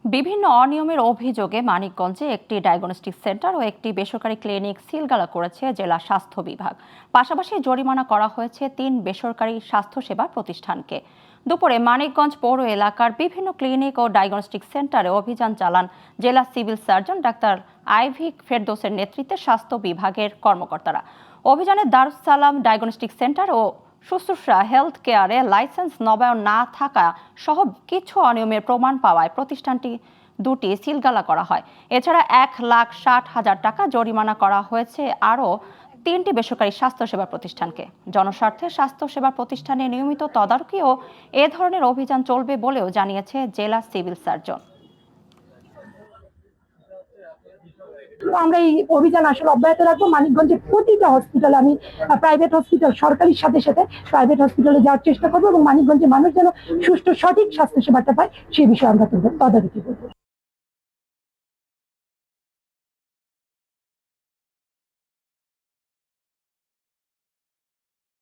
বিভিন্ন অনিয়মের অভিযোগে মানিকগঞ্জে একটি ডায়াগনস্টিক সেন্টার ও একটি বেসরকারি ক্লিনিক সিলগালা করেছে জেলা স্বাস্থ্য বিভাগ। পাশাপাশি জরিমানা করা হয়েছে ৩ বেসরকারি স্বাস্থ্যসেবা প্রতিষ্ঠানকে। দুপুরে মানিকগঞ্জ পৌর এলাকার বিভিন্ন ক্লিনিক ও ডায়াগনস্টিক সেন্টারে অভিযান চালান জেলা সিভিল সার্জন ডাক্তার আইভি ফেরদৌসের নেতৃত্বে স্বাস্থ্য বিভাগের কর্মকর্তারা। অভিযানে দারুস সালাম ডায়াগনস্টিক সেন্টার ও শুশ্রূষা হেলথ কেয়ারে লাইসেন্স নবায়ন না থাকা সহ কিছু অনিয়মের প্রমাণ পাওয়ায় প্রতিষ্ঠানটি দুটি সিলগালা করা হয়। এছাড়া ১,৬০,০০০ টাকা জরিমানা করা হয়েছে আরও ৩টি বেসরকারি স্বাস্থ্যসেবা প্রতিষ্ঠানকে। জনস্বার্থে স্বাস্থ্যসেবা প্রতিষ্ঠানে নিয়মিত তদারকি ও এ ধরনের অভিযান চলবে বলেও জানিয়েছে জেলা সিভিল সার্জন। আমরা এই অভিযান আসলে অব্যাহত রাখবো। মানিকগঞ্জের প্রতিটা হসপিটালে, আমি প্রাইভেট হসপিটাল সরকারির সাথে সাথে প্রাইভেট হসপিটালে যাওয়ার চেষ্টা করবো এবং মানিকগঞ্জের মানুষ যেন সুষ্ঠু সঠিক স্বাস্থ্য সেবাটা পায় সেই বিষয়ে আমরা তদারকি করবো।